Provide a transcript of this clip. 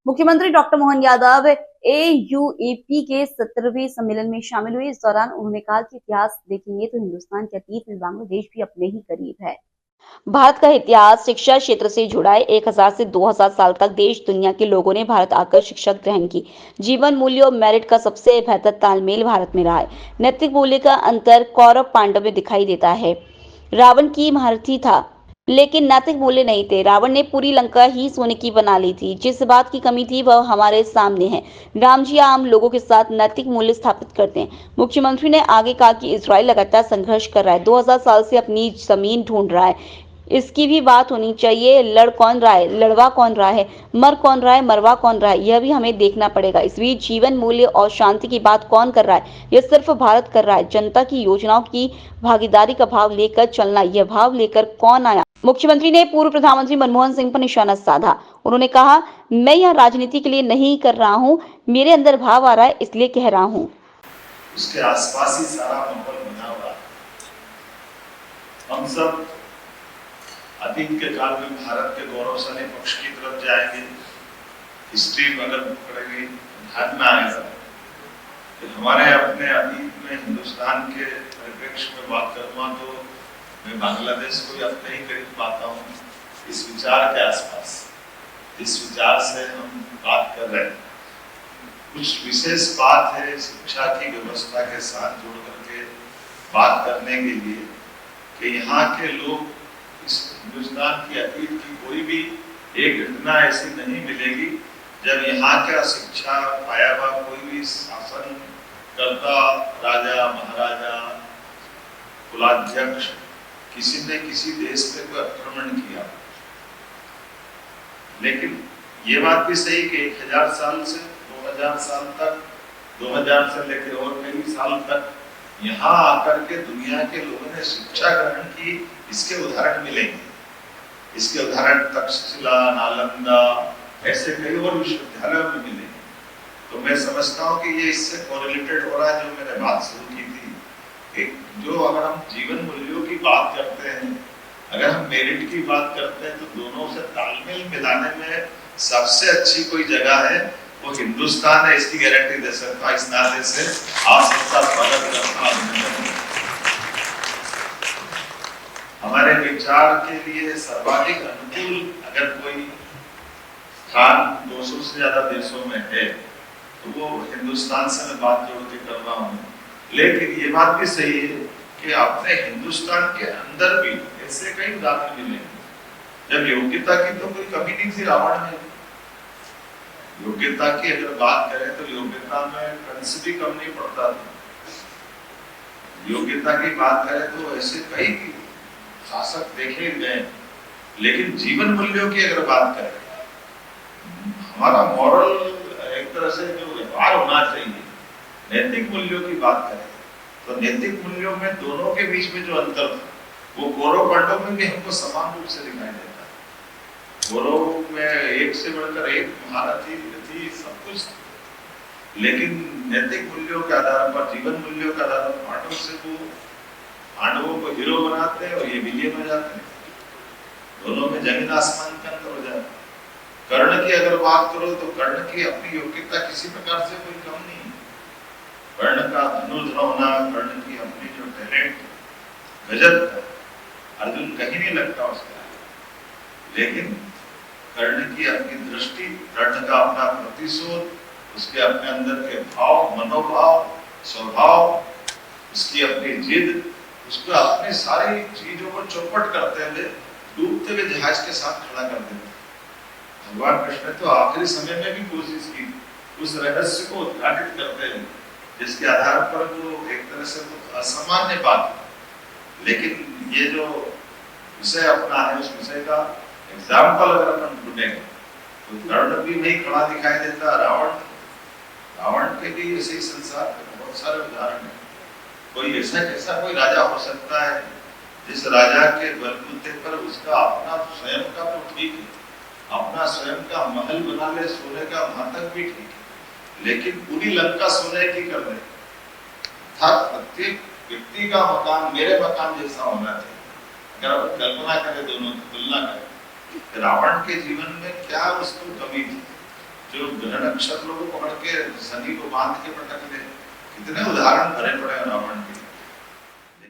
मुख्यमंत्री डॉक्टर मोहन यादव एयूएपी के 17वें सम्मेलन में शामिल हुए। इस दौरान उन्होंने कहा कि इतिहास देखेंगे तो हिंदुस्तान के अतीत में बांग्लादेश भी अपने ही करीब है। भारत का इतिहास शिक्षा क्षेत्र से जुड़ा है। 1000 से 2000 साल तक देश दुनिया के लोगों ने भारत आकर शिक्षा ग्रहण की। जीवन मूल्य और मेरिट का सबसे बेहतर तालमेल भारत में रहा है। नैतिक मूल्य का अंतर कौरव पांडव में दिखाई देता है। रावण की महारथी था, लेकिन नैतिक मूल्य नहीं थे। रावण ने पूरी लंका ही सोने की बना ली थी। जिस बात की कमी थी वह हमारे सामने है। राम जी आम लोगों के साथ नैतिक मूल्य स्थापित करते हैं। मुख्यमंत्री ने आगे कहा कि इजराइल लगातार संघर्ष कर रहा है, 2000 साल से अपनी जमीन ढूंढ रहा है। इसकी भी बात होनी चाहिए। लड़ कौन रहा है, लड़वा कौन रहा है, मर कौन रहा है, मरवा कौन रहा है, यह भी हमें देखना पड़ेगा। इस बीच जीवन मूल्य और शांति की बात कौन कर रहा है, यह सिर्फ भारत कर रहा है। जनता की योजनाओं की भागीदारी का भाव लेकर चलना, यह भाव लेकर कौन आया। मुख्यमंत्री ने पूर्व प्रधानमंत्री मनमोहन सिंह पर निशाना साधा। उन्होंने कहा, मैं यह राजनीति के लिए नहीं कर रहा हूं, मेरे अंदर भाव आ रहा है इसलिए कह रहा हूं। उसके आसपास ही सारा माहौल बना हुआ है। हम सब अतीत के काल में भारत के गौरवशाली पक्ष की तरफ जाएंगे। हिस्ट्री अगर पढ़ेंगे ध्यान में आएगा कि हमारे अपने अतीत में हिंदुस्तान के परिप्रेक्ष्य में बात करूँगा तो मैं बांग्लादेश को अपने ही करीब पाता हूँ। इस विचार के आसपास, इस विचार से हम बात कर रहे हैं। कुछ विशेष बात है शिक्षा की व्यवस्था के साथ जोड़ करके बात करने के लिए कि यहाँ के लोग इस हिंदुस्तान की अतीत की कोई भी एक घटना ऐसी नहीं मिलेगी जब यहाँ का शिक्षा पाया हुआ कोई भी शासन करता राजा महाराजा कुलाध्यक्ष किसी ने किसी देश पे कोई आक्रमण किया। लेकिन ये बात भी सही कि 1000 साल से 2000 साल तक, 2000 से लेकर और कई साल तक यहाँ आकर के दुनिया के लोगों ने शिक्षा ग्रहण की, इसके उदाहरण मिलेंगे। इसके उदाहरण तक्षशिला, नालंदा, ऐसे कई और विश्वविद्यालयों में मिलेंगे। तो मैं समझता हूँ कि ये इससे कोरिलेटेड हो रहा है जो मैंने बात शुरू की थी कि जो अगर हम जीवन मूल्यों की बात करते हैं, अगर हम मेरिट की बात करते हैं, तो दोनों से तालमेल मिलाने में सबसे अच्छी कोई जगह है वो हिंदुस्तान है। इसकी गारंटी दे सकता इस नाते से आप सबका स्वागत करता हूं। हमारे विचार के लिए सर्वाधिक अनुकूल अगर कोई स्थान 200 से ज्यादा देशों में है तो वो हिंदुस्तान से मैं बात जोड़ के कर रहा हूँ। लेकिन ये बात भी सही है कि अपने हिंदुस्तान के अंदर भी ऐसे कई उदाहरण मिलेंगे जब योग्यता की तो कोई कमी नहीं थी रावण में। योग्यता की अगर बात करें तो योग्यता में कंस भी कम नहीं पड़ता था। योग्यता की बात करें तो ऐसे कई शासक देखे गए। लेकिन जीवन मूल्यों की अगर बात करें, हमारा मॉरल एक तरह से जो व्यवहार होना चाहिए, नैतिक मूल्यों की बात करें तो नैतिक मूल्यों में दोनों के बीच में जो अंतर था वो कौरव पांडव में भी हमको समान रूप से दिखाई देता है। कौरव में एक से बढ़कर एक महारथी थी, सब कुछ। लेकिन नैतिक मूल्यों के आधार पर, जीवन मूल्यों के आधार पर पांडव से वो पांडवों को हीरो बनाते हैं और ये विलियन हो जाते हैं। दोनों में जमीन आसमान का अंतर हो जाता है। कर्ण की अगर बात करो तो कर्ण की अपनी योग्यता किसी प्रकार से कोई कम नहीं है। कर्ण का धनुष होना, कर्ण की अपनी जो टैलेंट गजब, अर्जुन कहीं नहीं लगता उसका। लेकिन कर्ण की अपनी दृष्टि, कर्ण का अपना प्रतिशोध, उसके अपने अंदर के भाव, मनोभाव, स्वभाव, उसकी अपनी जिद, उसको अपनी सारी चीजों को चौपट करते हुए डूबते हुए जहाज के साथ खड़ा कर देते। भगवान कृष्ण ने तो आखिरी समय में भी कोशिश की उस रहस्य को उद्घाटित करते हैं जिसके आधार पर वो एक तरह से तो असामान्य बात है। लेकिन ये जो विषय अपना है उस विषय का एग्जाम्पल अगर अपन ढूंढेंगे तो कर्ण भी नहीं खड़ा दिखाई देता। रावण के भी ऐसे संसार में बहुत सारे उदाहरण है। कोई ऐसा कोई राजा हो सकता है जिस राजा के बलबूते पर उसका अपना स्वयं का तो ठीक है, अपना स्वयं का महल बना ले, सोने का वहां तक भी ठीक है, लेकिन पूरी लंका सोने की कर दे। प्रत्येक व्यक्ति का मकान मेरे मकान जैसा होना चाहिए। अगर आप कल्पना करें, दोनों की तुलना करें, रावण के जीवन में क्या उसको कमी थी जो ग्रह नक्षत्रों को पकड़ के शनि को बांध के पटक दे, कितने उदाहरण भरे पड़े